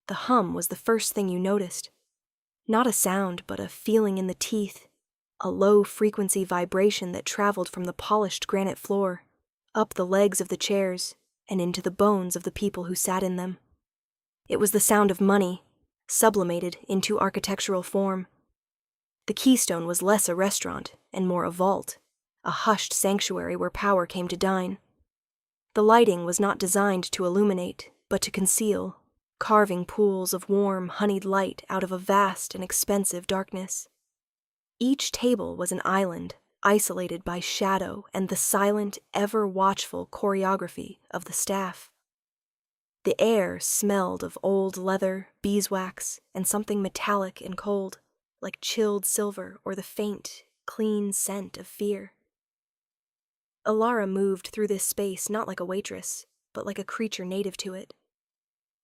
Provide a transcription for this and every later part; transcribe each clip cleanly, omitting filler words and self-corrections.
The hum was the first thing you noticed. Not a sound, but a feeling in the teeth, a low-frequency vibration that traveled from the polished granite floor, up the legs of the chairs, and into the bones of the people who sat in them. It was the sound of money, sublimated into architectural form. The Keystone was less a restaurant and more a vault, a hushed sanctuary where power came to dine. The lighting was not designed to illuminate, but to conceal, carving pools of warm, honeyed light out of a vast and expensive darkness. Each table was an island, isolated by shadow and the silent, ever-watchful choreography of the staff. The air smelled of old leather, beeswax, and something metallic and cold, like chilled silver or the faint, clean scent of fear. Alara moved through this space not like a waitress, but like a creature native to it.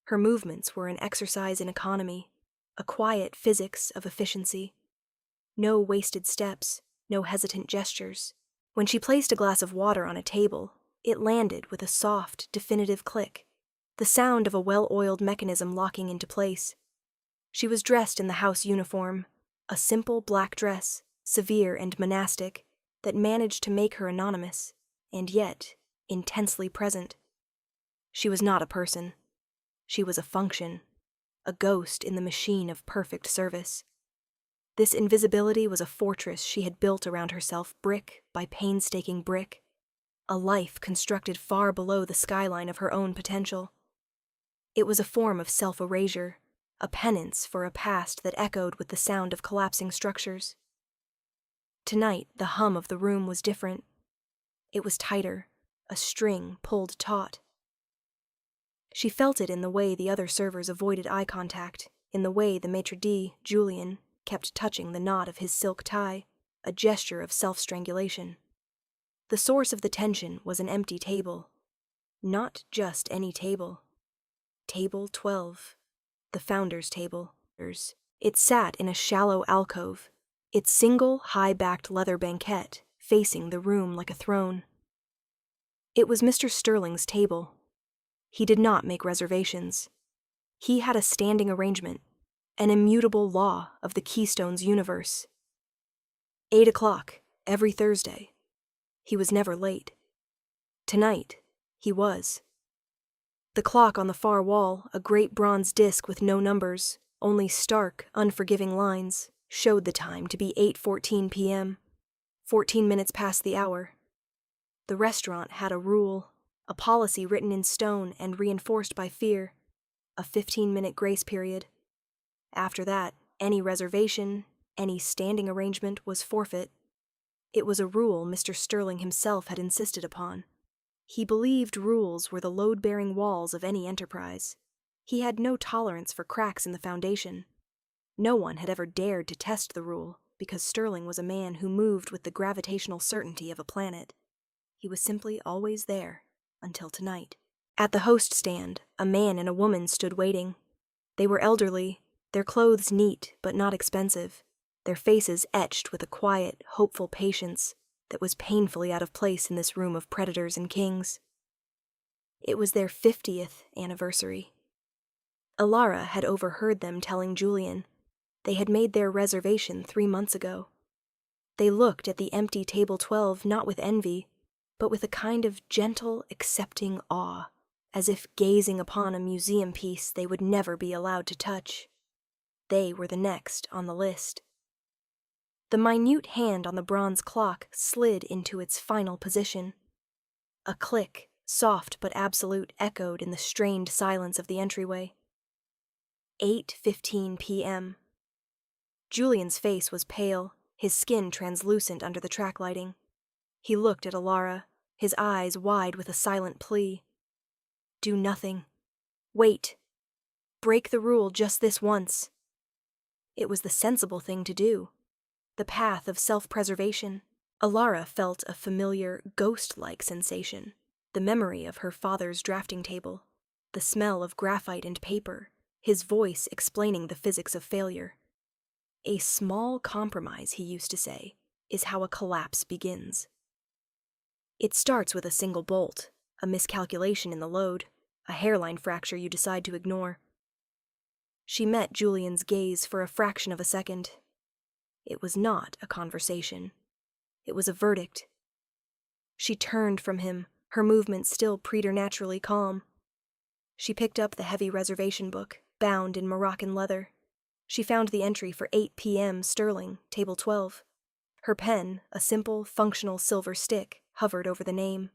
Her movements were an exercise in economy, a quiet physics of efficiency. No wasted steps, no hesitant gestures. When she placed a glass of water on a table, it landed with a soft, definitive click, the sound of a well-oiled mechanism locking into place. She was dressed in the house uniform, a simple black dress, severe and monastic, that managed to make her anonymous, and yet intensely present. She was not a person. She was a function, a ghost in the machine of perfect service. This invisibility was a fortress she had built around herself brick by painstaking brick, a life constructed far below the skyline of her own potential. It was a form of self-erasure, a penance for a past that echoed with the sound of collapsing structures. Tonight, the hum of the room was different. It was tighter, a string pulled taut. She felt it in the way the other servers avoided eye contact, in the way the maitre d', Julian, kept touching the knot of his silk tie, a gesture of self-strangulation. The source of the tension was an empty table. Not just any table. Table 12, the founder's table. It sat in a shallow alcove, its single high-backed leather banquette facing the room like a throne. It was Mr. Sterling's table. He did not make reservations. He had a standing arrangement, an immutable law of the Keystone's universe. 8 o'clock, every Thursday. He was never late. Tonight, he was. The clock on the far wall, a great bronze disc with no numbers, only stark, unforgiving lines, showed the time to be 8:14 p.m., 14 minutes past the hour. The restaurant had a rule, a policy written in stone and reinforced by fear, a 15-minute grace period. After that, any reservation, any standing arrangement was forfeit. It was a rule Mr. Sterling himself had insisted upon. He believed rules were the load-bearing walls of any enterprise. He had no tolerance for cracks in the foundation. No one had ever dared to test the rule, because Sterling was a man who moved with the gravitational certainty of a planet. He was simply always there, until tonight. At the host stand, a man and a woman stood waiting. They were elderly, their clothes neat but not expensive, their faces etched with a quiet, hopeful patience that was painfully out of place in this room of predators and kings. It was their 50th anniversary. Alara had overheard them telling Julian. They had made their reservation 3 months ago. They looked at the empty table 12 not with envy, but with a kind of gentle, accepting awe, as if gazing upon a museum piece they would never be allowed to touch. They were the next on the list. The minute hand on the bronze clock slid into its final position. A click, soft but absolute, echoed in the strained silence of the entryway. 8:15 p.m. Julian's face was pale, his skin translucent under the track lighting. He looked at Alara, his eyes wide with a silent plea. Do nothing. Wait. Break the rule just this once. It was the sensible thing to do. The path of self-preservation. Alara felt a familiar, ghost-like sensation, the memory of her father's drafting table, the smell of graphite and paper, his voice explaining the physics of failure. A small compromise, he used to say, is how a collapse begins. It starts with a single bolt, a miscalculation in the load, a hairline fracture you decide to ignore. She met Julian's gaze for a fraction of a second. It was not a conversation. It was a verdict. She turned from him, her movements still preternaturally calm. She picked up the heavy reservation book, bound in Moroccan leather. She found the entry for 8 p.m. sterling, table 12. Her pen, a simple, functional silver stick, hovered over the name.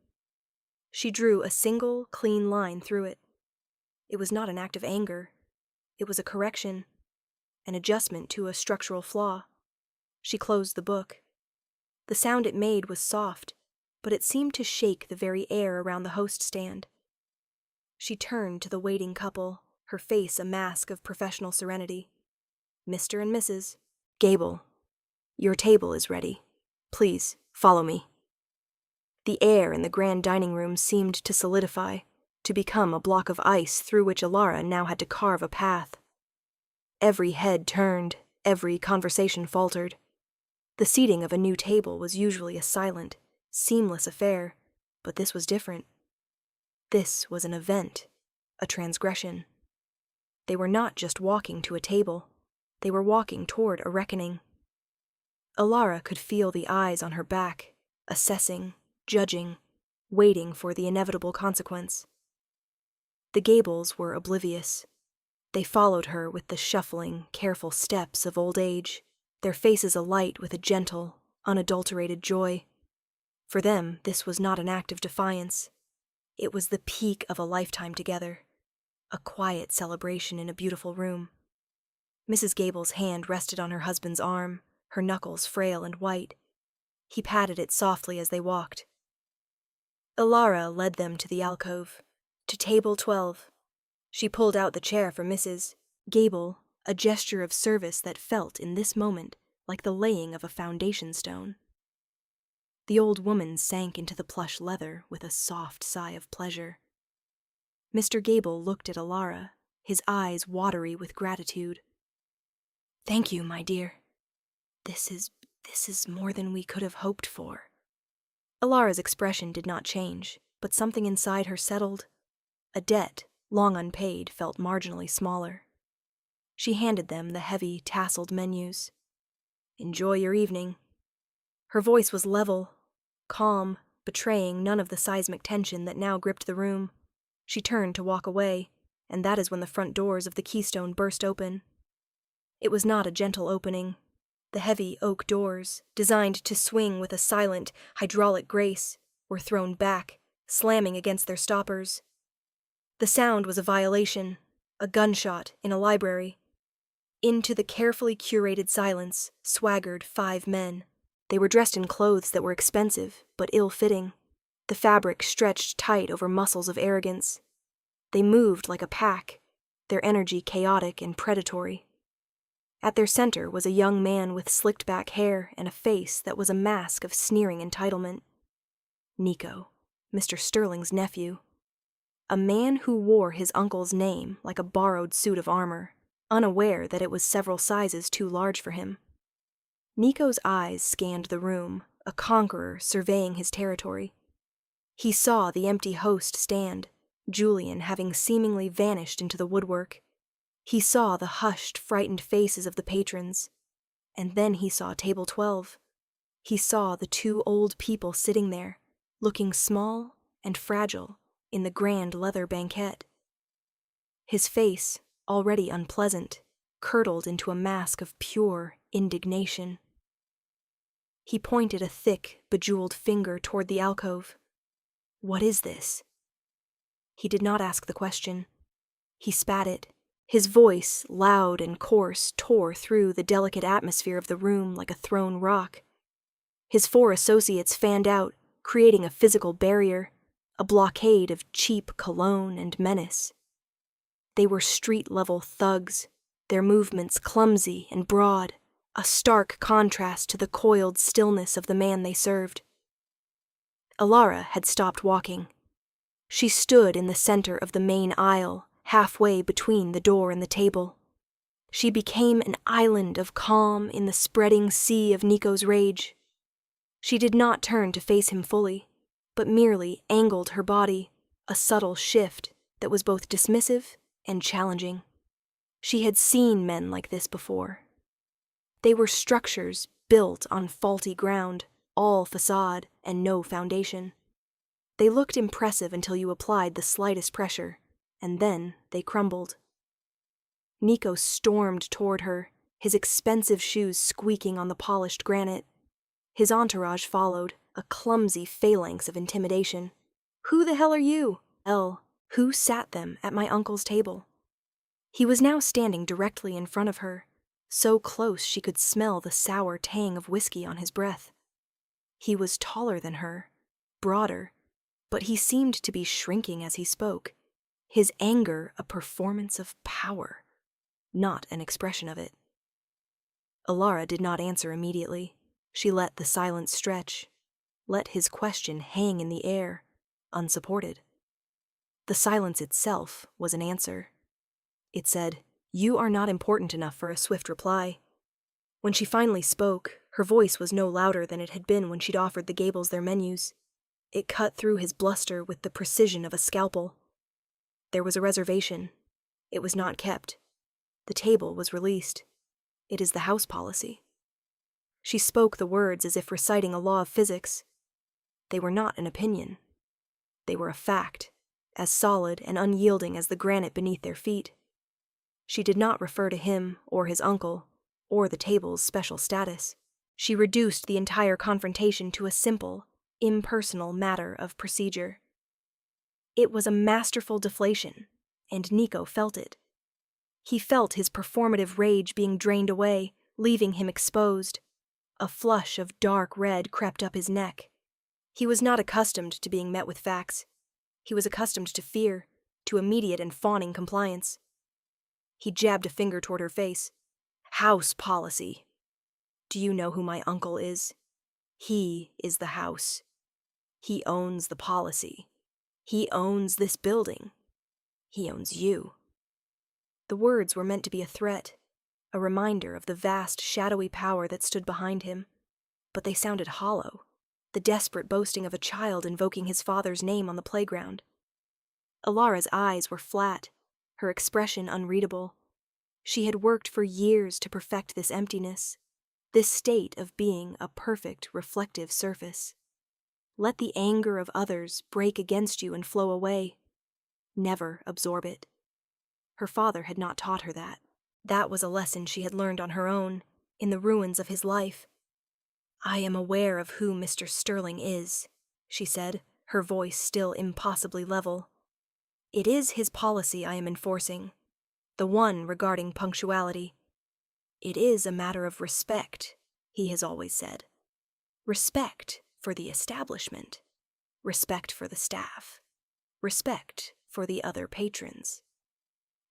She drew a single, clean line through it. It was not an act of anger. It was a correction, an adjustment to a structural flaw. She closed the book. The sound it made was soft, but it seemed to shake the very air around the host stand. She turned to the waiting couple, her face a mask of professional serenity. Mr. and Mrs. Gable, your table is ready. Please, follow me. The air in the grand dining room seemed to solidify, to become a block of ice through which Alara now had to carve a path. Every head turned, every conversation faltered. The seating of a new table was usually a silent, seamless affair, but this was different. This was an event, a transgression. They were not just walking to a table, they were walking toward a reckoning. Alara could feel the eyes on her back, assessing, judging, waiting for the inevitable consequence. The Gables were oblivious. They followed her with the shuffling, careful steps of old age, their faces alight with a gentle, unadulterated joy. For them, this was not an act of defiance. It was the peak of a lifetime together, a quiet celebration in a beautiful room. Mrs. Gable's hand rested on her husband's arm, her knuckles frail and white. He patted it softly as they walked. Alara led them to the alcove, to table 12. She pulled out the chair for Mrs. Gable, a gesture of service that felt in this moment like the laying of a foundation stone. The old woman sank into the plush leather with a soft sigh of pleasure. Mr. Gable looked at Alara, his eyes watery with gratitude. Thank you, my dear. This is more than we could have hoped for. Alara's expression did not change, but something inside her settled. A debt, long unpaid, felt marginally smaller. She handed them the heavy, tasseled menus. Enjoy your evening. Her voice was level, calm, betraying none of the seismic tension that now gripped the room. She turned to walk away, and that is when the front doors of the Keystone burst open. It was not a gentle opening. The heavy oak doors, designed to swing with a silent, hydraulic grace, were thrown back, slamming against their stoppers. The sound was a violation, a gunshot in a library. Into the carefully curated silence swaggered 5 men. They were dressed in clothes that were expensive, but ill-fitting. The fabric stretched tight over muscles of arrogance. They moved like a pack, their energy chaotic and predatory. At their center was a young man with slicked-back hair and a face that was a mask of sneering entitlement. Nico, Mr. Sterling's nephew. A man who wore his uncle's name like a borrowed suit of armor, unaware that it was several sizes too large for him. Nico's eyes scanned the room, a conqueror surveying his territory. He saw the empty host stand, Julian having seemingly vanished into the woodwork. He saw the hushed, frightened faces of the patrons. And then he saw table 12. He saw the 2 old people sitting there, looking small and fragile in the grand leather banquette. His face, already unpleasant, curdled into a mask of pure indignation. He pointed a thick, bejeweled finger toward the alcove. What is this? He did not ask the question. He spat it. His voice, loud and coarse, tore through the delicate atmosphere of the room like a thrown rock. His 4 associates fanned out, creating a physical barrier, a blockade of cheap cologne and menace. They were street-level thugs, their movements clumsy and broad, a stark contrast to the coiled stillness of the man they served. Alara had stopped walking. She stood in the center of the main aisle, halfway between the door and the table. She became an island of calm in the spreading sea of Nico's rage. She did not turn to face him fully, but merely angled her body, a subtle shift that was both dismissive and challenging. She had seen men like this before. They were structures built on faulty ground, all facade and no foundation. They looked impressive until you applied the slightest pressure, and then they crumbled. Nico stormed toward her, his expensive shoes squeaking on the polished granite. His entourage followed, a clumsy phalanx of intimidation. "Who the hell are you?" Who sat them at my uncle's table? He was now standing directly in front of her, so close she could smell the sour tang of whiskey on his breath. He was taller than her, broader, but he seemed to be shrinking as he spoke, his anger a performance of power, not an expression of it. Alara did not answer immediately. She let the silence stretch, let his question hang in the air, unsupported. The silence itself was an answer. It said, "You are not important enough for a swift reply." When she finally spoke, her voice was no louder than it had been when she'd offered the Gables their menus. It cut through his bluster with the precision of a scalpel. There was a reservation. It was not kept. The table was released. It is the house policy. She spoke the words as if reciting a law of physics. They were not an opinion. They were a fact, as solid and unyielding as the granite beneath their feet. She did not refer to him or his uncle, or the table's special status. She reduced the entire confrontation to a simple, impersonal matter of procedure. It was a masterful deflation, and Nico felt it. He felt his performative rage being drained away, leaving him exposed. A flush of dark red crept up his neck. He was not accustomed to being met with facts. He was accustomed to fear, to immediate and fawning compliance. He jabbed a finger toward her face. "House policy. Do you know who my uncle is? He is the house. He owns the policy. He owns this building. He owns you." The words were meant to be a threat, a reminder of the vast, shadowy power that stood behind him, but they sounded hollow, the desperate boasting of a child invoking his father's name on the playground. Alara's eyes were flat, her expression unreadable. She had worked for years to perfect this emptiness, this state of being a perfect, reflective surface. Let the anger of others break against you and flow away. Never absorb it. Her father had not taught her that. That was a lesson she had learned on her own, in the ruins of his life. "I am aware of who Mr. Sterling is," she said, her voice still impossibly level. "It is his policy I am enforcing, the one regarding punctuality. It is a matter of respect, he has always said. Respect for the establishment, respect for the staff, respect for the other patrons."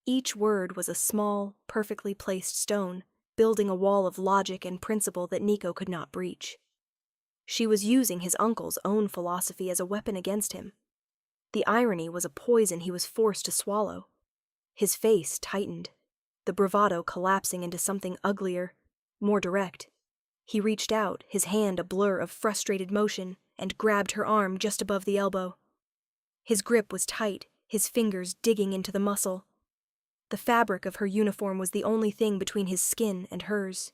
Each word was a small, perfectly placed stone, building a wall of logic and principle that Nico could not breach. She was using his uncle's own philosophy as a weapon against him. The irony was a poison he was forced to swallow. His face tightened, the bravado collapsing into something uglier, more direct. He reached out, his hand a blur of frustrated motion, and grabbed her arm just above the elbow. His grip was tight, his fingers digging into the muscle. The fabric of her uniform was the only thing between his skin and hers.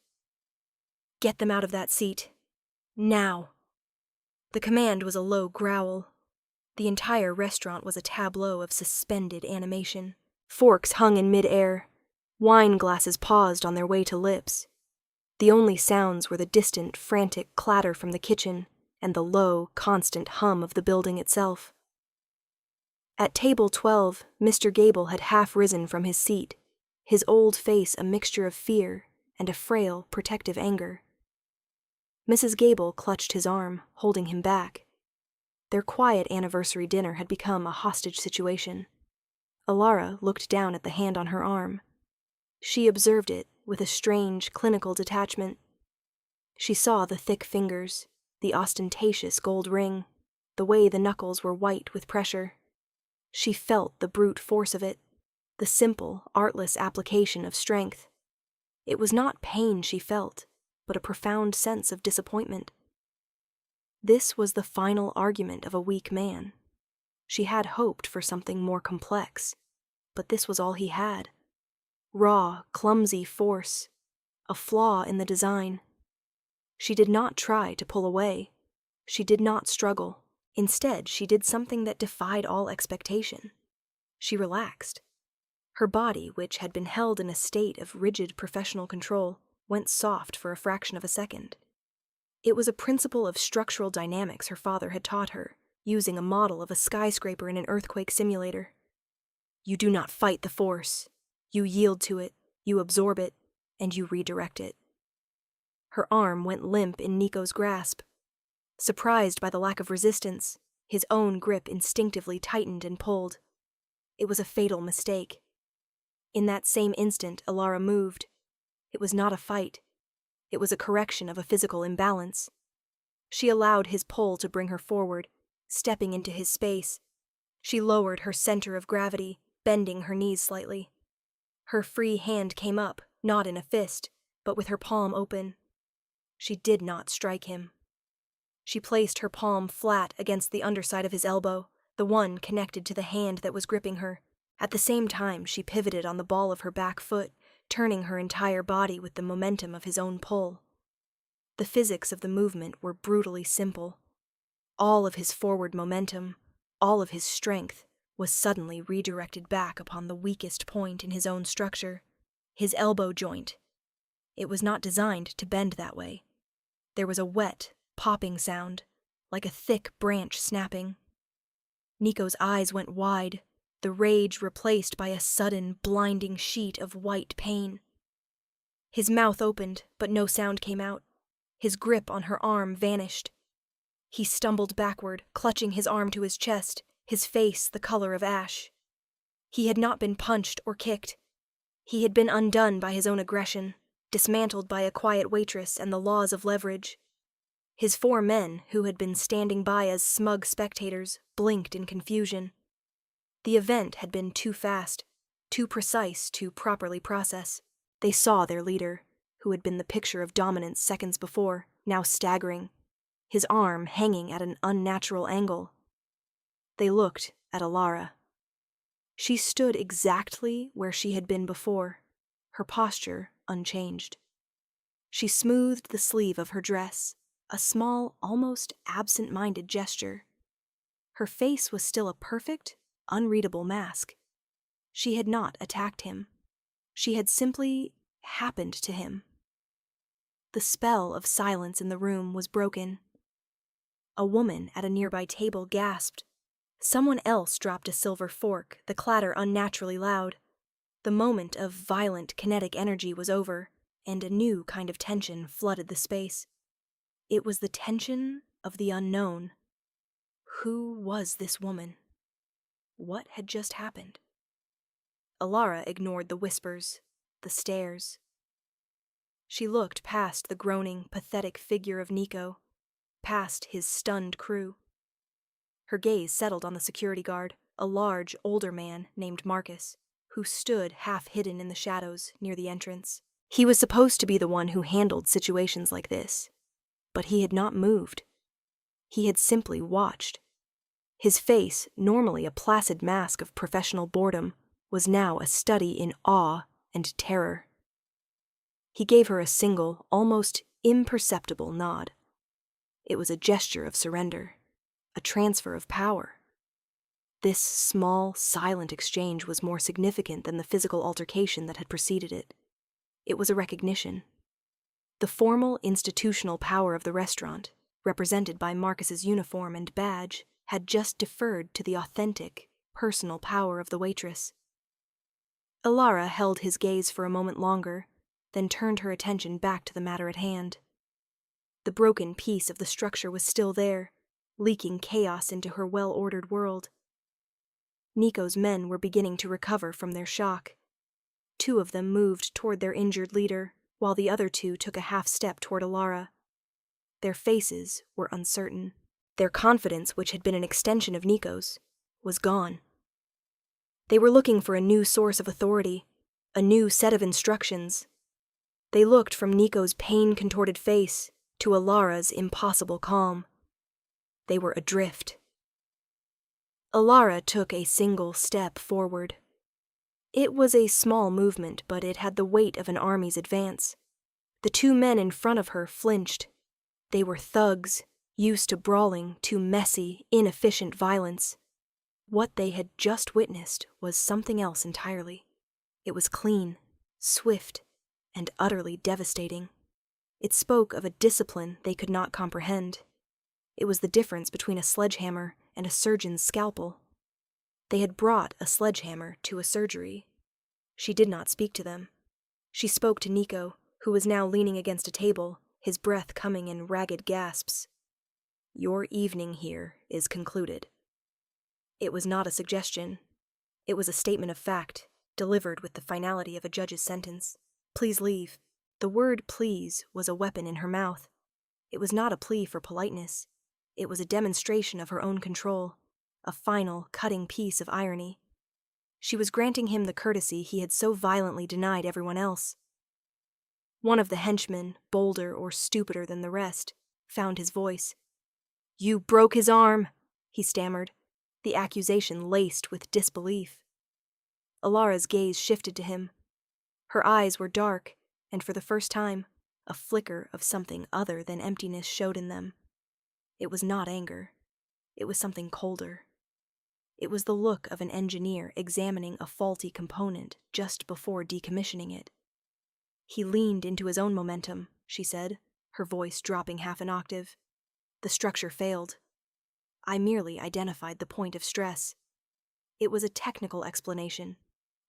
"Get them out of that seat. Now." The command was a low growl. The entire restaurant was a tableau of suspended animation. Forks hung in mid-air. Wine glasses paused on their way to lips. The only sounds were the distant, frantic clatter from the kitchen and the low, constant hum of the building itself. At table 12, Mr. Gable had half risen from his seat, his old face a mixture of fear and a frail, protective anger. Mrs. Gable clutched his arm, holding him back. Their quiet anniversary dinner had become a hostage situation. Alara looked down at the hand on her arm. She observed it with a strange, clinical detachment. She saw the thick fingers, the ostentatious gold ring, the way the knuckles were white with pressure. She felt the brute force of it, the simple, artless application of strength. It was not pain she felt, but a profound sense of disappointment. This was the final argument of a weak man. She had hoped for something more complex, but this was all he had. raw, clumsy force, a flaw in the design. She did not try to pull away. She did not struggle. Instead, she did something that defied all expectation. She relaxed. Her body, which had been held in a state of rigid professional control, went soft for a fraction of a second. It was a principle of structural dynamics her father had taught her, using a model of a skyscraper in an earthquake simulator. You do not fight the force. You yield to it, you absorb it, and you redirect it. Her arm went limp in Nico's grasp. Surprised by the lack of resistance, his own grip instinctively tightened and pulled. It was a fatal mistake. In that same instant, Alara moved. It was not a fight. It was a correction of a physical imbalance. She allowed his pull to bring her forward, stepping into his space. She lowered her center of gravity, bending her knees slightly. Her free hand came up, not in a fist, but with her palm open. She did not strike him. She placed her palm flat against the underside of his elbow, the one connected to the hand that was gripping her. At the same time, she pivoted on the ball of her back foot, turning her entire body with the momentum of his own pull. The physics of the movement were brutally simple. All of his forward momentum, all of his strength, was suddenly redirected back upon the weakest point in his own structure, his elbow joint. It was not designed to bend that way. There was a wet, popping sound, like a thick branch snapping. Nico's eyes went wide, the rage replaced by a sudden, blinding sheet of white pain. His mouth opened, but no sound came out. His grip on her arm vanished. He stumbled backward, clutching his arm to his chest, his face the color of ash. He had not been punched or kicked. He had been undone by his own aggression, dismantled by a quiet waitress and the laws of leverage. His 4 men, who had been standing by as smug spectators, blinked in confusion. The event had been too fast, too precise to properly process. They saw their leader, who had been the picture of dominance seconds before, now staggering, his arm hanging at an unnatural angle. They looked at Alara. She stood exactly where she had been before, her posture unchanged. She smoothed the sleeve of her dress, a small, almost absent-minded gesture. Her face was still a perfect, unreadable mask. She had not attacked him. She had simply happened to him. The spell of silence in the room was broken. A woman at a nearby table gasped. Someone else dropped a silver fork, the clatter unnaturally loud. The moment of violent kinetic energy was over, and a new kind of tension flooded the space. It was the tension of the unknown. Who was this woman? What had just happened? Alara ignored the whispers, the stares. She looked past the groaning, pathetic figure of Nico, past his stunned crew. Her gaze settled on the security guard, a large, older man named Marcus, who stood half-hidden in the shadows near the entrance. He was supposed to be the one who handled situations like this, but he had not moved. He had simply watched. His face, normally a placid mask of professional boredom, was now a study in awe and terror. He gave her a single, almost imperceptible nod. It was a gesture of surrender, a transfer of power. This small, silent exchange was more significant than the physical altercation that had preceded it. It was a recognition. The formal, institutional power of the restaurant, represented by Marcus's uniform and badge, had just deferred to the authentic, personal power of the waitress. Alara held his gaze for a moment longer, then turned her attention back to the matter at hand. The broken piece of the structure was still there, leaking chaos into her well-ordered world. Nico's men were beginning to recover from their shock. 2 of them moved toward their injured leader, while the other 2 took a half-step toward Alara. Their faces were uncertain. Their confidence, which had been an extension of Nico's, was gone. They were looking for a new source of authority, a new set of instructions. They looked from Nico's pain-contorted face to Alara's impossible calm. They were adrift. Alara took a single step forward. It was a small movement, but it had the weight of an army's advance. The two men in front of her flinched. They were thugs, used to brawling, to messy, inefficient violence. What they had just witnessed was something else entirely. It was clean, swift, and utterly devastating. It spoke of a discipline they could not comprehend. It was the difference between a sledgehammer and a surgeon's scalpel. They had brought a sledgehammer to a surgery. She did not speak to them. She spoke to Nico, who was now leaning against a table, his breath coming in ragged gasps. "Your evening here is concluded." It was not a suggestion. It was a statement of fact, delivered with the finality of a judge's sentence. "Please leave." The word "please" was a weapon in her mouth. It was not a plea for politeness. It was a demonstration of her own control, a final, cutting piece of irony. She was granting him the courtesy he had so violently denied everyone else. One of the henchmen, bolder or stupider than the rest, found his voice. "You broke his arm," he stammered, the accusation laced with disbelief. Alara's gaze shifted to him. Her eyes were dark, and for the first time, a flicker of something other than emptiness showed in them. It was not anger. It was something colder. It was the look of an engineer examining a faulty component just before decommissioning it. "He leaned into his own momentum," she said, her voice dropping half an octave. "The structure failed. I merely identified the point of stress." It was a technical explanation,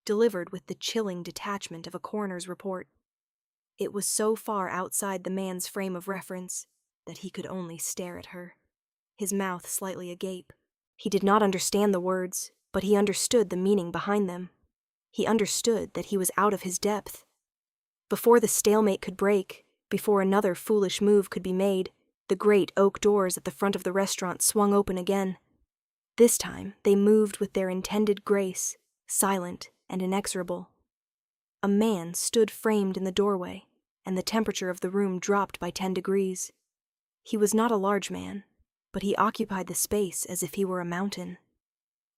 delivered with the chilling detachment of a coroner's report. It was so far outside the man's frame of reference that he could only stare at her, his mouth slightly agape. He did not understand the words, but he understood the meaning behind them. He understood that he was out of his depth. Before the stalemate could break, before another foolish move could be made, the great oak doors at the front of the restaurant swung open again. This time, they moved with their intended grace, silent and inexorable. A man stood framed in the doorway, and the temperature of the room dropped by 10 degrees. He was not a large man, but he occupied the space as if he were a mountain.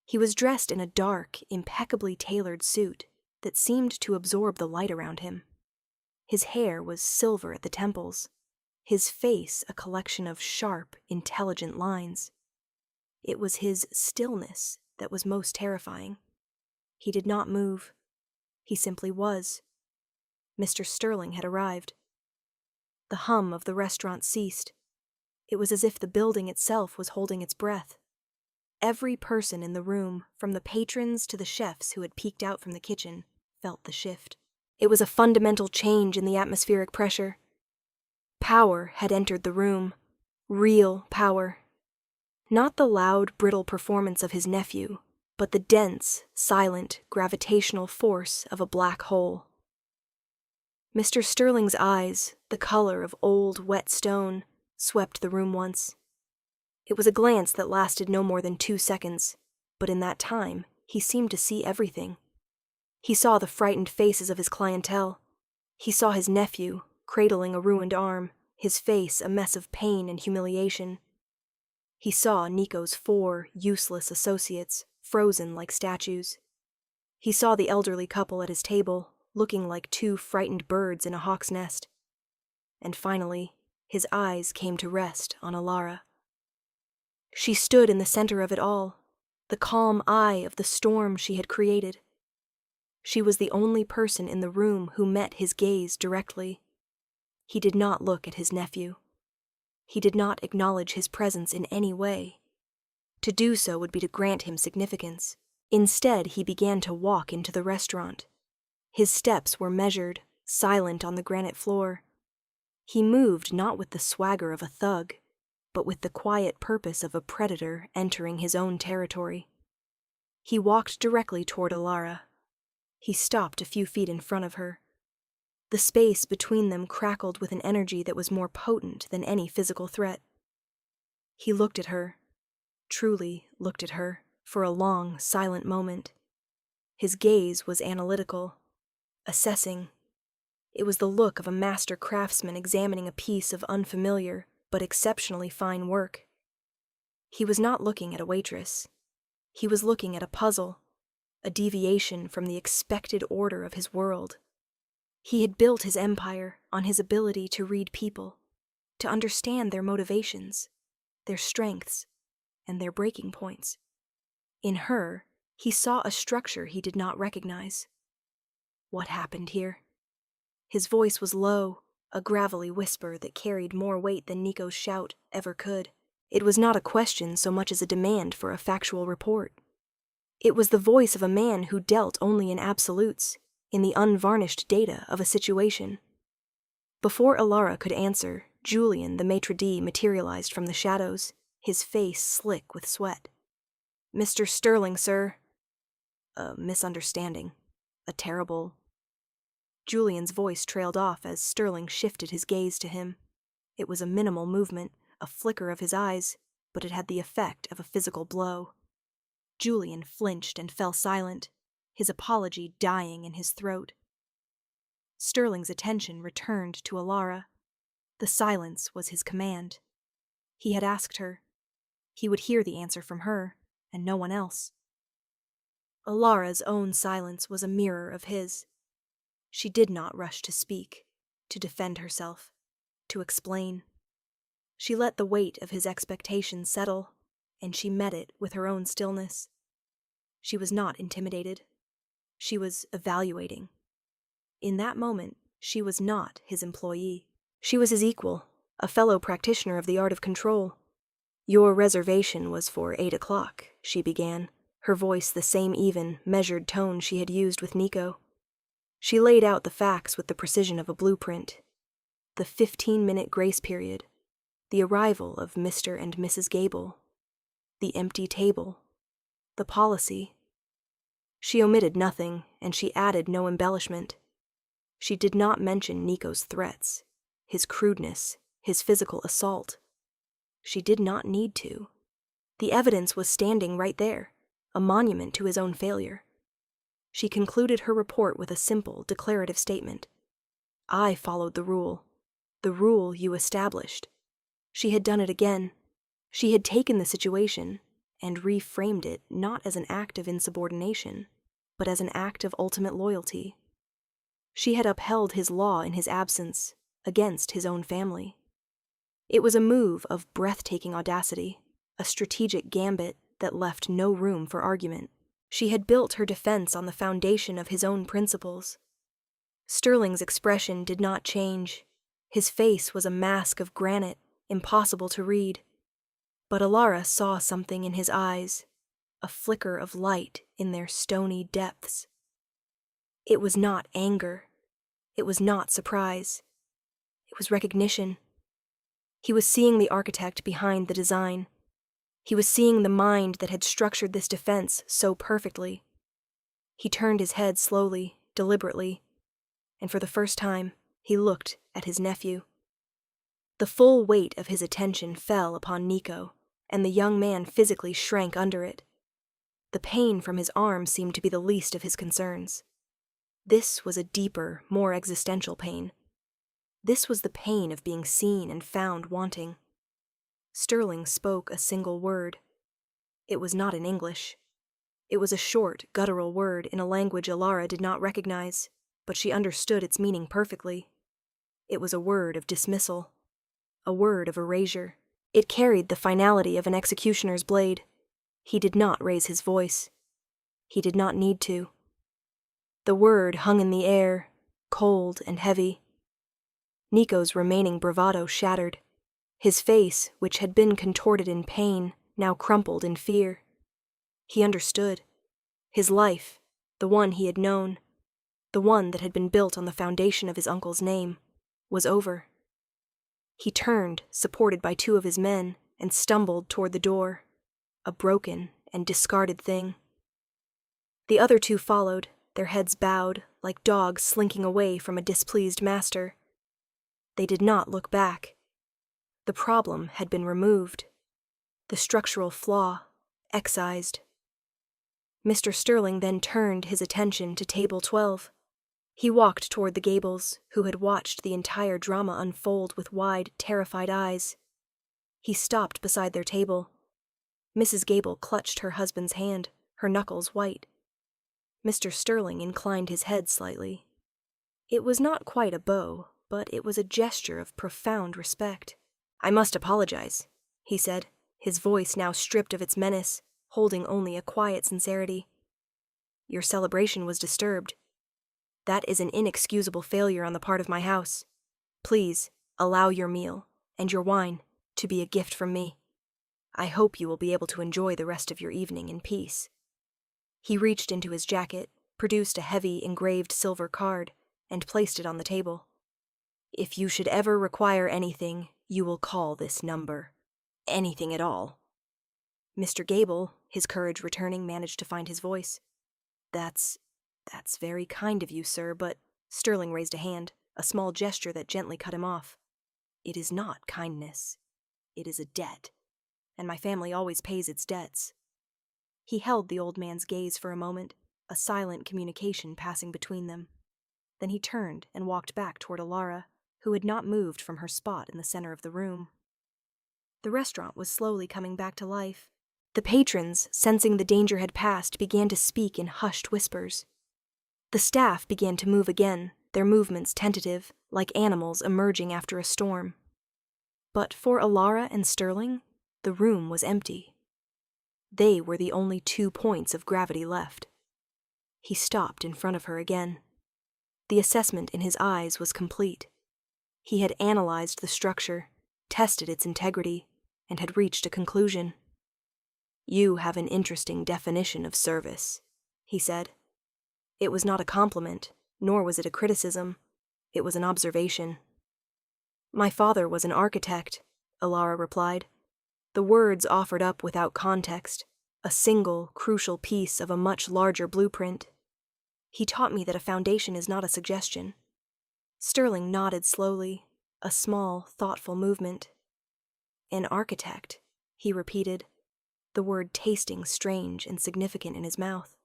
He was dressed in a dark, impeccably tailored suit that seemed to absorb the light around him. His hair was silver at the temples, his face a collection of sharp, intelligent lines. It was his stillness that was most terrifying. He did not move. He simply was. Mr. Sterling had arrived. The hum of the restaurant ceased. It was as if the building itself was holding its breath. Every person in the room, from the patrons to the chefs who had peeked out from the kitchen, felt the shift. It was a fundamental change in the atmospheric pressure. Power had entered the room. Real power. Not the loud, brittle performance of his nephew, but the dense, silent, gravitational force of a black hole. Mr. Sterling's eyes, the color of old, wet stone, swept the room once. It was a glance that lasted no more than 2 seconds, but in that time, he seemed to see everything. He saw the frightened faces of his clientele. He saw his nephew, cradling a ruined arm, his face a mess of pain and humiliation. He saw Nico's 4 useless associates, frozen like statues. He saw the elderly couple at his table, looking like 2 frightened birds in a hawk's nest. And finally, his eyes came to rest on Alara. She stood in the center of it all, the calm eye of the storm she had created. She was the only person in the room who met his gaze directly. He did not look at his nephew. He did not acknowledge his presence in any way. To do so would be to grant him significance. Instead, he began to walk into the restaurant. His steps were measured, silent on the granite floor. He moved not with the swagger of a thug, but with the quiet purpose of a predator entering his own territory. He walked directly toward Alara. He stopped a few feet in front of her. The space between them crackled with an energy that was more potent than any physical threat. He looked at her, truly looked at her, for a long, silent moment. His gaze was analytical, assessing. It was the look of a master craftsman examining a piece of unfamiliar but exceptionally fine work. He was not looking at a waitress. He was looking at a puzzle, a deviation from the expected order of his world. He had built his empire on his ability to read people, to understand their motivations, their strengths, and their breaking points. In her, he saw a structure he did not recognize. What happened here? His voice was low, a gravelly whisper that carried more weight than Nico's shout ever could. It was not a question so much as a demand for a factual report. It was the voice of a man who dealt only in absolutes, in the unvarnished data of a situation. Before Alara could answer, Julian, the maitre d', materialized from the shadows, his face slick with sweat. "Mr. Sterling, sir." "A misunderstanding. A terrible—" Julian's voice trailed off as Sterling shifted his gaze to him. It was a minimal movement, a flicker of his eyes, but it had the effect of a physical blow. Julian flinched and fell silent, his apology dying in his throat. Sterling's attention returned to Alara. The silence was his command. He had asked her. He would hear the answer from her, and no one else. Alara's own silence was a mirror of his. She did not rush to speak, to defend herself, to explain. She let the weight of his expectations settle, and she met it with her own stillness. She was not intimidated. She was evaluating. In that moment, she was not his employee. She was his equal, a fellow practitioner of the art of control. "Your reservation was for 8 o'clock, she began, her voice the same even, measured tone she had used with Nico. She laid out the facts with the precision of a blueprint. The 15-minute grace period, the arrival of Mr. and Mrs. Gable, the empty table, the policy. She omitted nothing, and she added no embellishment. She did not mention Nico's threats, his crudeness, his physical assault. She did not need to. The evidence was standing right there, a monument to his own failure. She concluded her report with a simple, declarative statement. "I followed the rule you established." She had done it again. She had taken the situation and reframed it not as an act of insubordination, but as an act of ultimate loyalty. She had upheld his law in his absence, against his own family. It was a move of breathtaking audacity, a strategic gambit that left no room for argument. She had built her defense on the foundation of his own principles. Sterling's expression did not change. His face was a mask of granite, impossible to read. But Alara saw something in his eyes, a flicker of light in their stony depths. It was not anger. It was not surprise. It was recognition. He was seeing the architect behind the design. He was seeing the mind that had structured this defense so perfectly. He turned his head slowly, deliberately, and for the first time, he looked at his nephew. The full weight of his attention fell upon Nico, and the young man physically shrank under it. The pain from his arm seemed to be the least of his concerns. This was a deeper, more existential pain. This was the pain of being seen and found wanting. Sterling spoke a single word. It was not in English. It was a short, guttural word in a language Alara did not recognize, but she understood its meaning perfectly. It was a word of dismissal, a word of erasure. It carried the finality of an executioner's blade. He did not raise his voice. He did not need to. The word hung in the air, cold and heavy. Nico's remaining bravado shattered. His face, which had been contorted in pain, now crumpled in fear. He understood. His life, the one he had known, the one that had been built on the foundation of his uncle's name, was over. He turned, supported by 2 of his men, and stumbled toward the door, a broken and discarded thing. The other 2 followed, their heads bowed, like dogs slinking away from a displeased master. They did not look back. The problem had been removed. The structural flaw, excised. Mr. Sterling then turned his attention to Table 12. He walked toward the Gables, who had watched the entire drama unfold with wide, terrified eyes. He stopped beside their table. Mrs. Gable clutched her husband's hand, her knuckles white. Mr. Sterling inclined his head slightly. It was not quite a bow, but it was a gesture of profound respect. "I must apologize," he said, his voice now stripped of its menace, holding only a quiet sincerity. "Your celebration was disturbed. That is an inexcusable failure on the part of my house. Please, allow your meal, and your wine, to be a gift from me. I hope you will be able to enjoy the rest of your evening in peace." He reached into his jacket, produced a heavy engraved silver card, and placed it on the table. "If you should ever require anything, you will call this number. Anything at all." Mr. Gable, his courage returning, managed to find his voice. That's very kind of you, sir, but..." Sterling raised a hand, a small gesture that gently cut him off. "It is not kindness. It is a debt, and my family always pays its debts." He held the old man's gaze for a moment, a silent communication passing between them. Then he turned and walked back toward Alara, who had not moved from her spot in the center of the room. The restaurant was slowly coming back to life. The patrons, sensing the danger had passed, began to speak in hushed whispers. The staff began to move again, their movements tentative, like animals emerging after a storm. But for Alara and Sterling, the room was empty. They were the only 2 points of gravity left. He stopped in front of her again. The assessment in his eyes was complete. He had analyzed the structure, tested its integrity, and had reached a conclusion. "You have an interesting definition of service," he said. It was not a compliment, nor was it a criticism. It was an observation. "My father was an architect," Alara replied. The words offered up without context, a single, crucial piece of a much larger blueprint. "He taught me that a foundation is not a suggestion." Sterling nodded slowly, a small, thoughtful movement. "An architect," he repeated, the word tasting strange and significant in his mouth.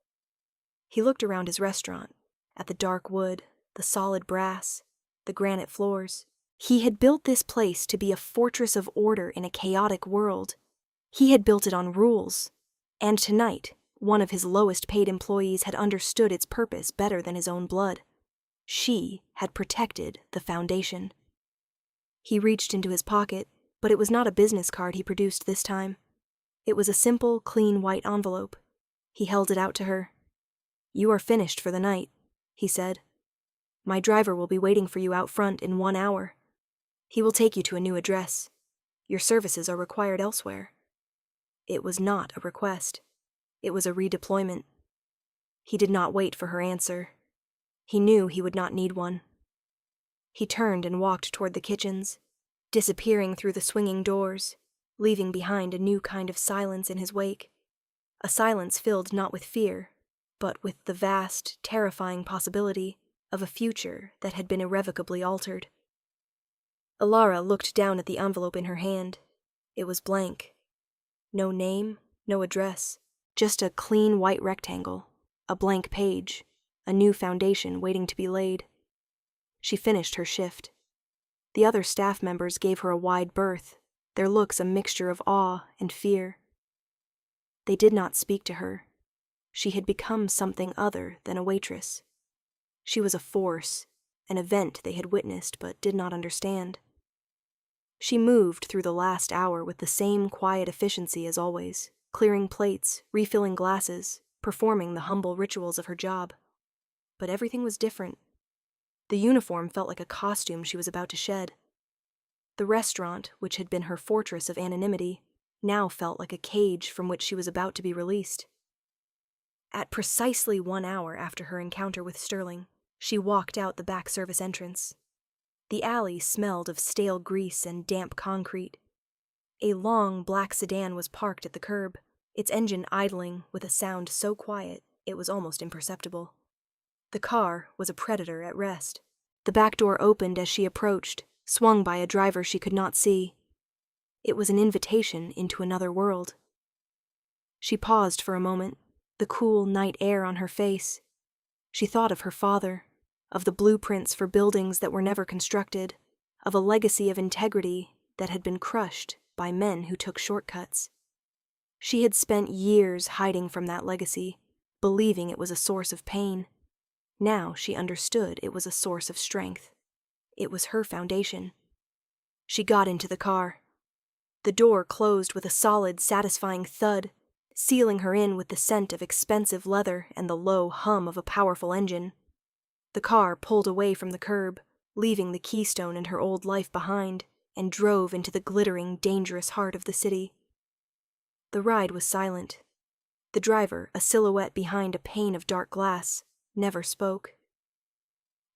He looked around his restaurant, at the dark wood, the solid brass, the granite floors. He had built this place to be a fortress of order in a chaotic world. He had built it on rules, and tonight, one of his lowest-paid employees had understood its purpose better than his own blood. She had protected the foundation. He reached into his pocket, but it was not a business card he produced this time. It was a simple, clean white envelope. He held it out to her. "You are finished for the night," he said. "My driver will be waiting for you out front in 1 hour. He will take you to a new address. Your services are required elsewhere." It was not a request. It was a redeployment. He did not wait for her answer. He knew he would not need one. He turned and walked toward the kitchens, disappearing through the swinging doors, leaving behind a new kind of silence in his wake. A silence filled not with fear, but with the vast, terrifying possibility of a future that had been irrevocably altered. Alara looked down at the envelope in her hand. It was blank. No name, no address, just a clean white rectangle, a blank page, a new foundation waiting to be laid. She finished her shift. The other staff members gave her a wide berth, their looks a mixture of awe and fear. They did not speak to her. She had become something other than a waitress. She was a force, an event they had witnessed but did not understand. She moved through the last hour with the same quiet efficiency as always, clearing plates, refilling glasses, performing the humble rituals of her job. But everything was different. The uniform felt like a costume she was about to shed. The restaurant, which had been her fortress of anonymity, now felt like a cage from which she was about to be released. At precisely 1 hour after her encounter with Sterling, she walked out the back service entrance. The alley smelled of stale grease and damp concrete. A long black sedan was parked at the curb, its engine idling with a sound so quiet it was almost imperceptible. The car was a predator at rest. The back door opened as she approached, swung by a driver she could not see. It was an invitation into another world. She paused for a moment, the cool night air on her face. She thought of her father, of the blueprints for buildings that were never constructed, of a legacy of integrity that had been crushed by men who took shortcuts. She had spent years hiding from that legacy, believing it was a source of pain. Now she understood it was a source of strength. It was her foundation. She got into the car. The door closed with a solid, satisfying thud, sealing her in with the scent of expensive leather and the low hum of a powerful engine. The car pulled away from the curb, leaving the Keystone and her old life behind, and drove into the glittering, dangerous heart of the city. The ride was silent. The driver, a silhouette behind a pane of dark glass, never spoke.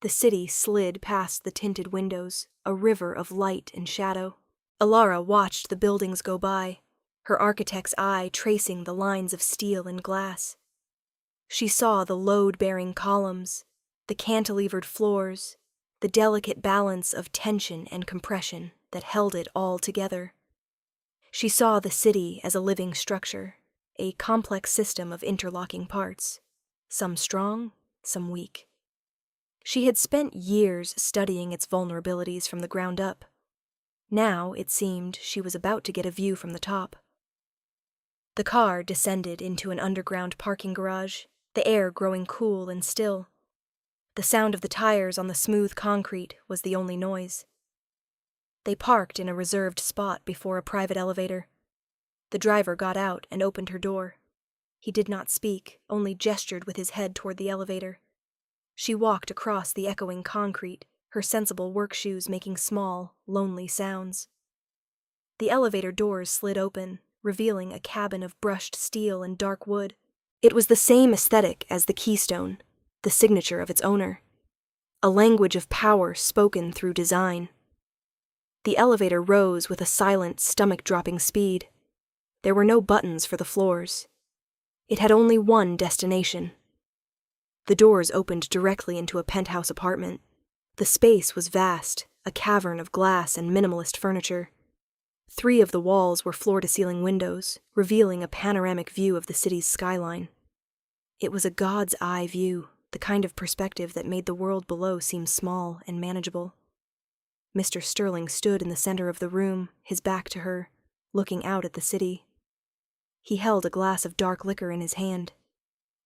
The city slid past the tinted windows, a river of light and shadow. Alara watched the buildings go by, her architect's eye tracing the lines of steel and glass. She saw the load-bearing columns, the cantilevered floors, the delicate balance of tension and compression that held it all together. She saw the city as a living structure, a complex system of interlocking parts, some strong, some weak. She had spent years studying its vulnerabilities from the ground up. Now, it seemed, she was about to get a view from the top. The car descended into an underground parking garage, the air growing cool and still. The sound of the tires on the smooth concrete was the only noise. They parked in a reserved spot before a private elevator. The driver got out and opened her door. He did not speak, only gestured with his head toward the elevator. She walked across the echoing concrete, her sensible work shoes making small, lonely sounds. The elevator doors slid open, revealing a cabin of brushed steel and dark wood. It was the same aesthetic as the Keystone, the signature of its owner. A language of power spoken through design. The elevator rose with a silent, stomach-dropping speed. There were no buttons for the floors. It had only one destination. The doors opened directly into a penthouse apartment. The space was vast, a cavern of glass and minimalist furniture. 3 of the walls were floor-to-ceiling windows, revealing a panoramic view of the city's skyline. It was a god's-eye view, the kind of perspective that made the world below seem small and manageable. Mr. Sterling stood in the center of the room, his back to her, looking out at the city. He held a glass of dark liquor in his hand.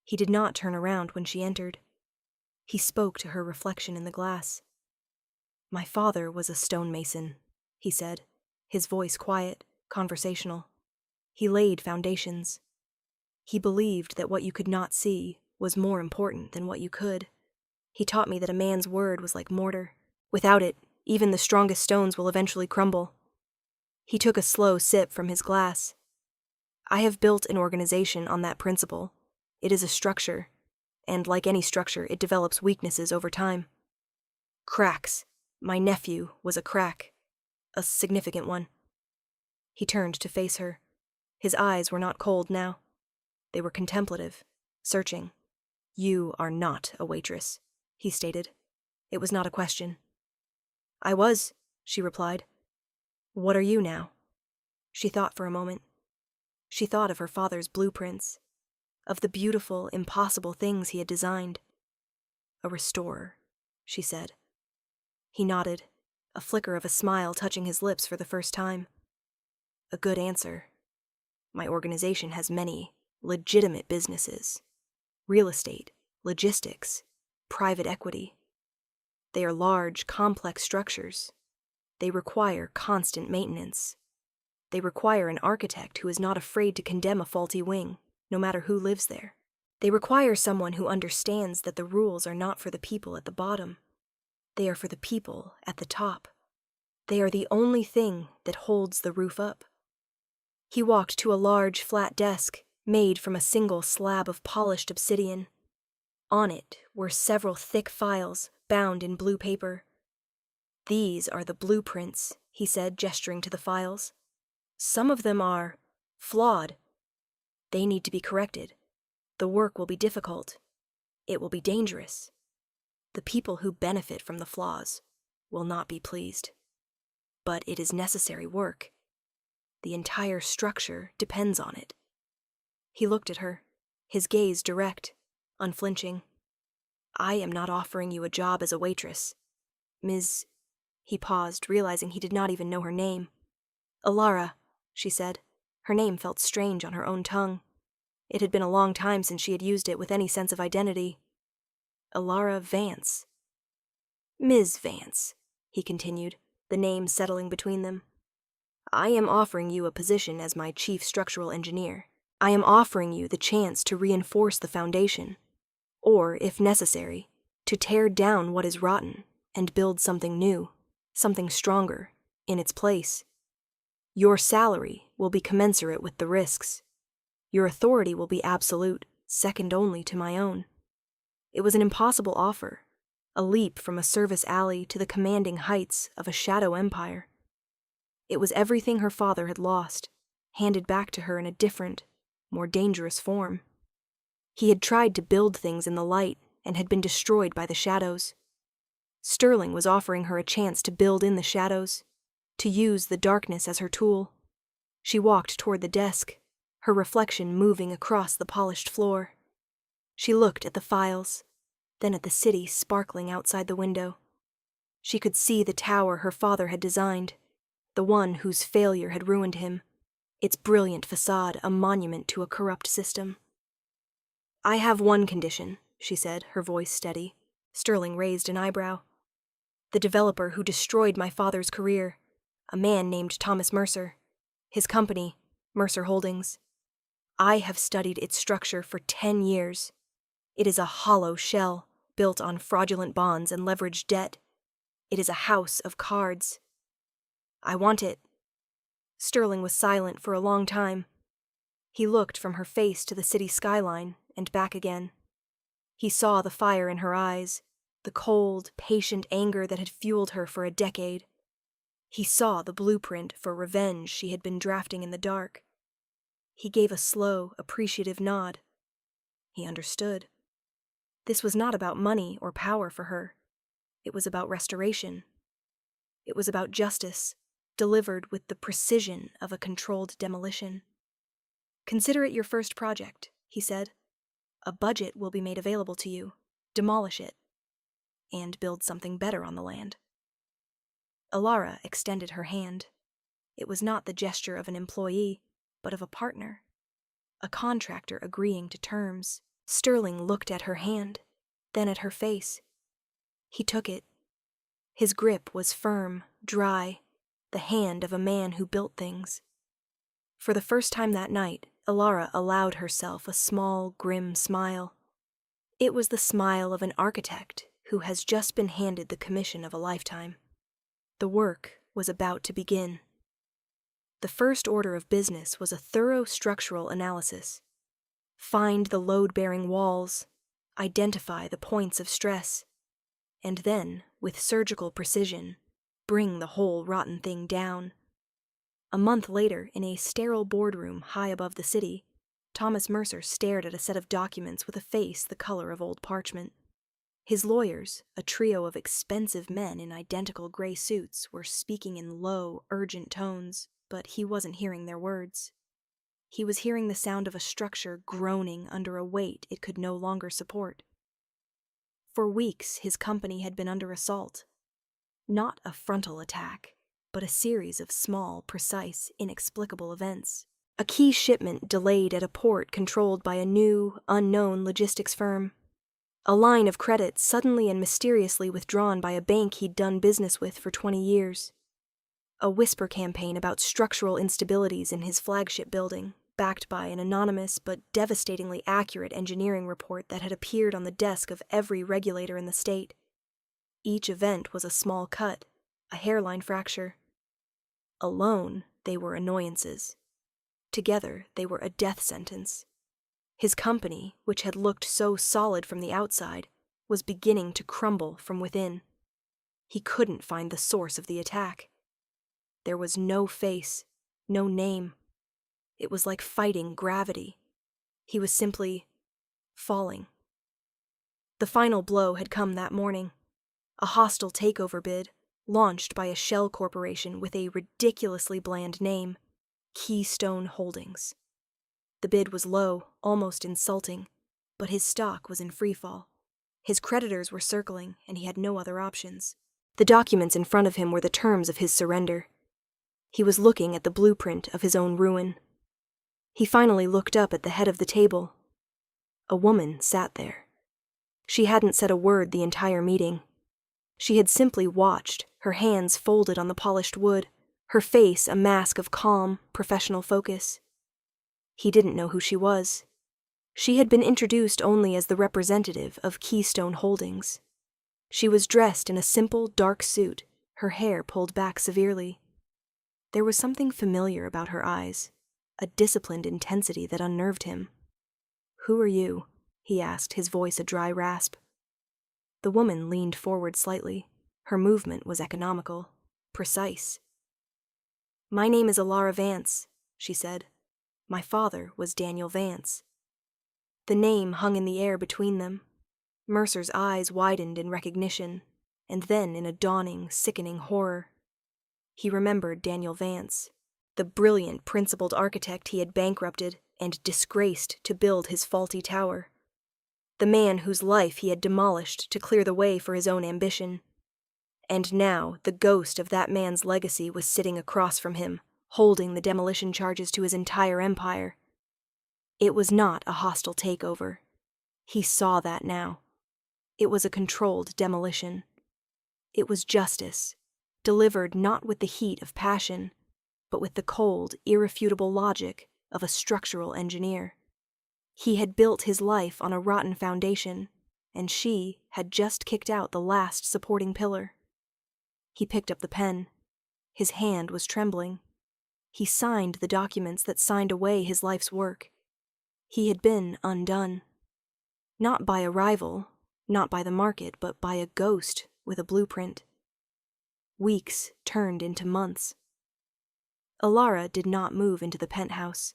He did not turn around when she entered. He spoke to her reflection in the glass. "My father was a stonemason," he said, his voice quiet, conversational. He laid foundations. He believed that what you could not see was more important than what you could. He taught me that a man's word was like mortar. Without it, even the strongest stones will eventually crumble. He took a slow sip from his glass. "I have built an organization on that principle. It is a structure, and like any structure, it develops weaknesses over time. Cracks. My nephew was a crack. A significant one." He turned to face her. His eyes were not cold now. They were contemplative, searching. "You are not a waitress," he stated. It was not a question. "I was," she replied. "What are you now?" She thought for a moment. She thought of her father's blueprints, of the beautiful, impossible things he had designed. "A restorer," she said. He nodded, a flicker of a smile touching his lips for the first time. "A good answer. My organization has many legitimate businesses. Real estate, logistics, private equity. They are large, complex structures. They require constant maintenance. They require an architect who is not afraid to condemn a faulty wing, no matter who lives there. They require someone who understands that the rules are not for the people at the bottom. They are for the people at the top. They are the only thing that holds the roof up." He walked to a large, flat desk, made from a single slab of polished obsidian. On it were several thick files, bound in blue paper. "These are the blueprints," he said, gesturing to the files. "Some of them are flawed. They need to be corrected. The work will be difficult. It will be dangerous. The people who benefit from the flaws will not be pleased. But it is necessary work. The entire structure depends on it." He looked at her, his gaze direct, unflinching. "I am not offering you a job as a waitress. Ms." He paused, realizing he did not even know her name. "Alara," she said. Her name felt strange on her own tongue. It had been a long time since she had used it with any sense of identity. Alara Vance. Ms. Vance, he continued, the name settling between them. I am offering you a position as my chief structural engineer. I am offering you the chance to reinforce the foundation, or, if necessary, to tear down what is rotten and build something new, something stronger, in its place. Your salary will be commensurate with the risks. Your authority will be absolute, second only to my own. It was an impossible offer, a leap from a service alley to the commanding heights of a shadow empire. It was everything her father had lost, handed back to her in a different, more dangerous form. He had tried to build things in the light and had been destroyed by the shadows. Sterling was offering her a chance to build in the shadows, to use the darkness as her tool. She walked toward the desk, her reflection moving across the polished floor. She looked at the files, then at the city sparkling outside the window. She could see the tower her father had designed, the one whose failure had ruined him, its brilliant facade a monument to a corrupt system. I have one condition, she said, her voice steady. Sterling raised an eyebrow. The developer who destroyed my father's career, a man named Thomas Mercer. His company, Mercer Holdings. I have studied its structure for 10 years. It is a hollow shell, built on fraudulent bonds and leveraged debt. It is a house of cards. I want it. Sterling was silent for a long time. He looked from her face to the city skyline and back again. He saw the fire in her eyes, the cold, patient anger that had fueled her for a decade. He saw the blueprint for revenge she had been drafting in the dark. He gave a slow, appreciative nod. He understood. This was not about money or power for her. It was about restoration. It was about justice, delivered with the precision of a controlled demolition. Consider it your first project, he said. A budget will be made available to you. Demolish it. And build something better on the land. Alara extended her hand. It was not the gesture of an employee, but of a partner. A contractor agreeing to terms. Sterling looked at her hand, then at her face. He took it. His grip was firm, dry, the hand of a man who built things. For the first time that night, Alara allowed herself a small, grim smile. It was the smile of an architect who has just been handed the commission of a lifetime. The work was about to begin. The first order of business was a thorough structural analysis. Find the load-bearing walls, identify the points of stress, and then, with surgical precision, bring the whole rotten thing down. A month later, in a sterile boardroom high above the city, Thomas Mercer stared at a set of documents with a face the color of old parchment. His lawyers, a trio of expensive men in identical gray suits, were speaking in low, urgent tones, but he wasn't hearing their words. He was hearing the sound of a structure groaning under a weight it could no longer support. For weeks, his company had been under assault. Not a frontal attack, but a series of small, precise, inexplicable events. A key shipment delayed at a port controlled by a new, unknown logistics firm. A line of credit suddenly and mysteriously withdrawn by a bank he'd done business with for 20 years. A whisper campaign about structural instabilities in his flagship building, backed by an anonymous but devastatingly accurate engineering report that had appeared on the desk of every regulator in the state. Each event was a small cut, a hairline fracture. Alone, they were annoyances. Together, they were a death sentence. His company, which had looked so solid from the outside, was beginning to crumble from within. He couldn't find the source of the attack. There was no face, no name. It was like fighting gravity. He was simply falling. The final blow had come that morning. A hostile takeover bid, launched by a shell corporation with a ridiculously bland name, Keystone Holdings. The bid was low, almost insulting, but his stock was in freefall. His creditors were circling, and he had no other options. The documents in front of him were the terms of his surrender. He was looking at the blueprint of his own ruin. He finally looked up at the head of the table. A woman sat there. She hadn't said a word the entire meeting. She had simply watched, her hands folded on the polished wood, her face a mask of calm, professional focus. He didn't know who she was. She had been introduced only as the representative of Keystone Holdings. She was dressed in a simple, dark suit, her hair pulled back severely. There was something familiar about her eyes, a disciplined intensity that unnerved him. "Who are you?" he asked, his voice a dry rasp. The woman leaned forward slightly. Her movement was economical, precise. "My name is Alara Vance," she said. "My father was Daniel Vance." The name hung in the air between them. Mercer's eyes widened in recognition, and then in a dawning, sickening horror. He remembered Daniel Vance, the brilliant, principled architect he had bankrupted and disgraced to build his faulty tower. The man whose life he had demolished to clear the way for his own ambition. And now the ghost of that man's legacy was sitting across from him, holding the demolition charges to his entire empire. It was not a hostile takeover. He saw that now. It was a controlled demolition. It was justice, delivered not with the heat of passion, but with the cold, irrefutable logic of a structural engineer. He had built his life on a rotten foundation, and she had just kicked out the last supporting pillar. He picked up the pen. His hand was trembling. He signed the documents that signed away his life's work. He had been undone. Not by a rival, not by the market, but by a ghost with a blueprint. Weeks turned into months. Alara did not move into the penthouse.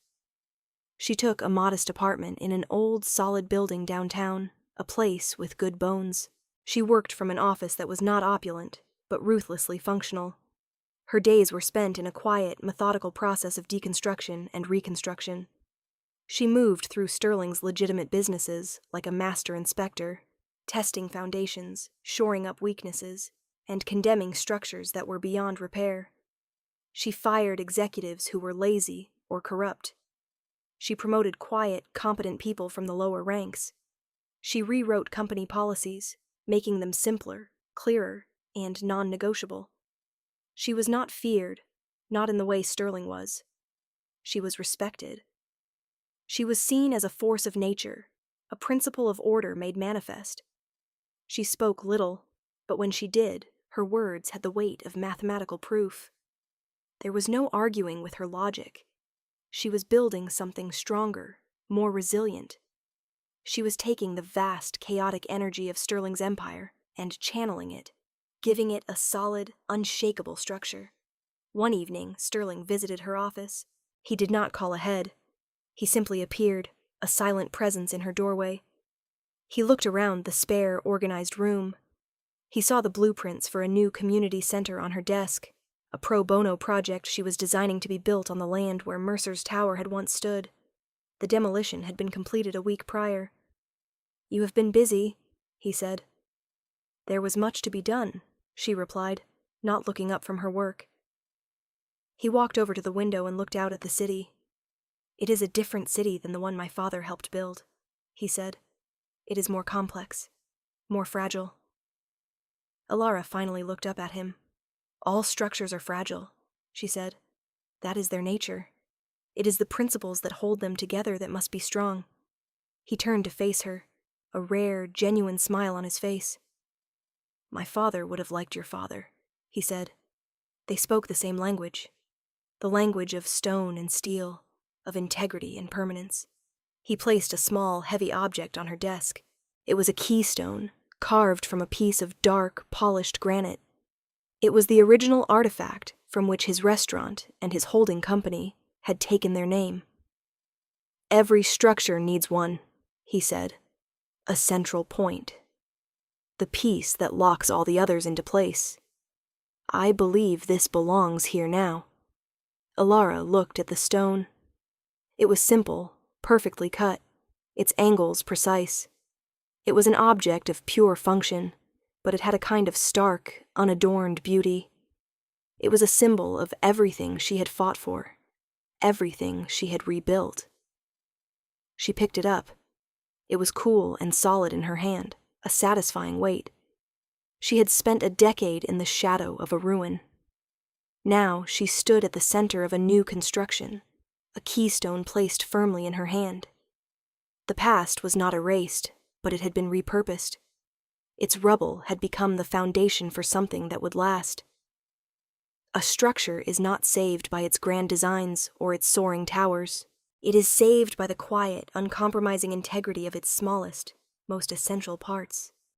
She took a modest apartment in an old, solid building downtown, a place with good bones. She worked from an office that was not opulent, but ruthlessly functional. Her days were spent in a quiet, methodical process of deconstruction and reconstruction. She moved through Sterling's legitimate businesses like a master inspector, testing foundations, shoring up weaknesses, and condemning structures that were beyond repair. She fired executives who were lazy or corrupt. She promoted quiet, competent people from the lower ranks. She rewrote company policies, making them simpler, clearer, and non-negotiable. She was not feared, not in the way Sterling was. She was respected. She was seen as a force of nature, a principle of order made manifest. She spoke little, but when she did, her words had the weight of mathematical proof. There was no arguing with her logic. She was building something stronger, more resilient. She was taking the vast, chaotic energy of Sterling's empire and channeling it, giving it a solid, unshakable structure. One evening, Sterling visited her office. He did not call ahead. He simply appeared, a silent presence in her doorway. He looked around the spare, organized room. He saw the blueprints for a new community center on her desk, a pro bono project she was designing to be built on the land where Mercer's tower had once stood. The demolition had been completed a week prior. "You have been busy," he said. "There was much to be done," she replied, not looking up from her work. He walked over to the window and looked out at the city. "It is a different city than the one my father helped build," he said. "It is more complex, more fragile." Alara finally looked up at him. "All structures are fragile," she said. "That is their nature. It is the principles that hold them together that must be strong." He turned to face her, a rare, genuine smile on his face. "My father would have liked your father," he said. They spoke the same language, the language of stone and steel, of integrity and permanence. He placed a small, heavy object on her desk. It was a keystone, carved from a piece of dark, polished granite. It was the original artifact from which his restaurant and his holding company had taken their name. "Every structure needs one," he said. "A central point. The piece that locks all the others into place. I believe this belongs here now." Alara looked at the stone. It was simple, perfectly cut, its angles precise. It was an object of pure function, but it had a kind of stark, unadorned beauty. It was a symbol of everything she had fought for, everything she had rebuilt. She picked it up. It was cool and solid in her hand, a satisfying weight. She had spent a decade in the shadow of a ruin. Now she stood at the center of a new construction, a keystone placed firmly in her hand. The past was not erased, but it had been repurposed. Its rubble had become the foundation for something that would last. A structure is not saved by its grand designs or its soaring towers. It is saved by the quiet, uncompromising integrity of its smallest, most essential parts.